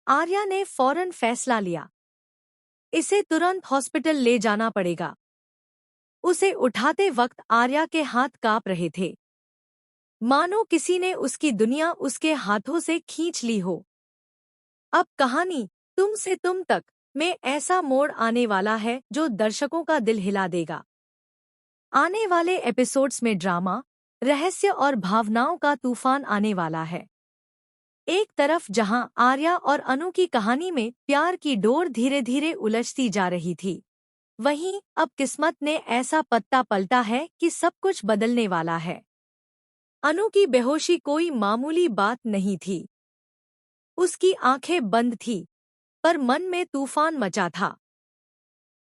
आर्या ने फौरन फैसला लिया, इसे तुरंत हॉस्पिटल ले जाना पड़ेगा। उसे उठाते वक्त आर्या के हाथ कांप रहे थे, मानो किसी ने उसकी दुनिया उसके हाथों से खींच ली हो। अब कहानी तुम से तुम तक में ऐसा मोड़ आने वाला है जो दर्शकों का दिल हिला देगा। आने वाले एपिसोड्स में ड्रामा, रहस्य और भावनाओं का तूफान आने वाला है। एक तरफ जहां आर्या और अनु की कहानी में प्यार की डोर धीरे धीरे उलझती जा रही थी, वहीं अब किस्मत ने ऐसा पत्ता पलटा है कि सब कुछ बदलने वाला है। अनु की बेहोशी कोई मामूली बात नहीं थी। उसकी आंखें बंद थीं, पर मन में तूफान मचा था।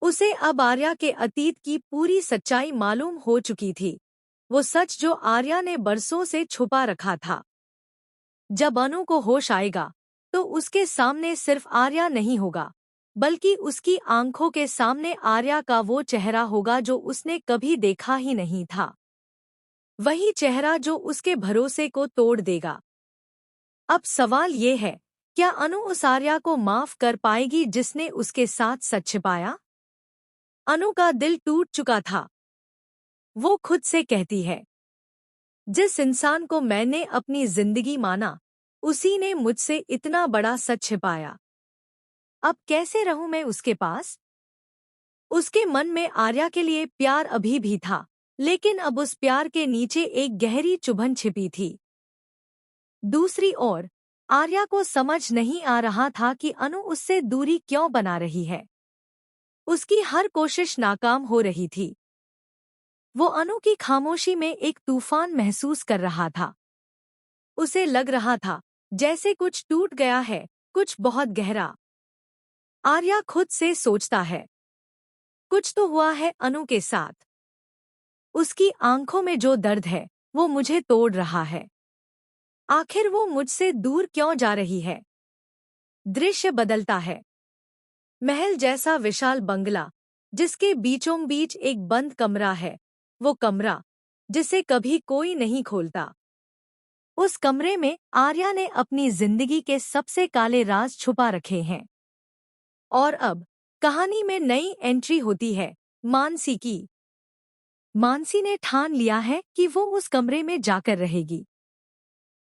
उसे अब आर्या के अतीत की पूरी सच्चाई मालूम हो चुकी थी, वो सच जो आर्या ने बरसों से छुपा रखा था। जब अनु को होश आएगा, तो उसके सामने सिर्फ आर्या नहीं होगा, बल्कि उसकी आंखों के सामने आर्या का वो चेहरा होगा जो उसने कभी देखा ही नहीं था। वही चेहरा जो उसके भरोसे को तोड़ देगा। अब सवाल ये है, क्या अनु उस आर्या को माफ कर पाएगी जिसने उसके साथ सच छिपाया? अनु का दिल टूट चुका था। वो खुद से कहती है, जिस इंसान को मैंने अपनी जिंदगी माना, उसी ने मुझसे इतना बड़ा सच छिपाया। अब कैसे रहूं मैं उसके पास? उसके मन में आर्या के लिए प्यार अभी भी था, लेकिन अब उस प्यार के नीचे एक गहरी चुभन छिपी थी। दूसरी ओर आर्या को समझ नहीं आ रहा था कि अनु उससे दूरी क्यों बना रही है। उसकी हर कोशिश नाकाम हो रही थी। वो अनु की खामोशी में एक तूफान महसूस कर रहा था। उसे लग रहा था जैसे कुछ टूट गया है, कुछ बहुत गहरा। आर्या खुद से सोचता है, कुछ तो हुआ है अनु के साथ। उसकी आंखों में जो दर्द है, वो मुझे तोड़ रहा है। आखिर वो मुझसे दूर क्यों जा रही है? दृश्य बदलता है। महल जैसा विशाल बंगला, जिसके बीचों बीच एक बंद कमरा है, वो कमरा जिसे कभी कोई नहीं खोलता। उस कमरे में आर्या ने अपनी जिंदगी के सबसे काले राज छुपा रखे हैं। और अब कहानी में नई एंट्री होती है, मानसी की। मानसी ने ठान लिया है कि वो उस कमरे में जाकर रहेगी।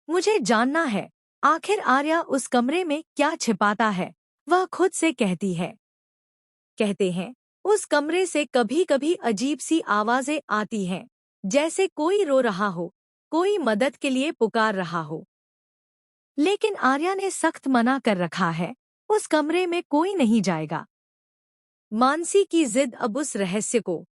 मुझे जानना है, आखिर आर्या उस कमरे में क्या छिपाता है, वह खुद से कहती है। कहते हैं, उस कमरे से कभी कभी अजीब सी आवाजें आती हैं, जैसे कोई रो रहा हो, कोई मदद के लिए पुकार रहा हो। लेकिन आर्या ने सख्त मना कर रखा है, उस कमरे में कोई नहीं जाएगा। मानसी की जिद अब उस रहस्य को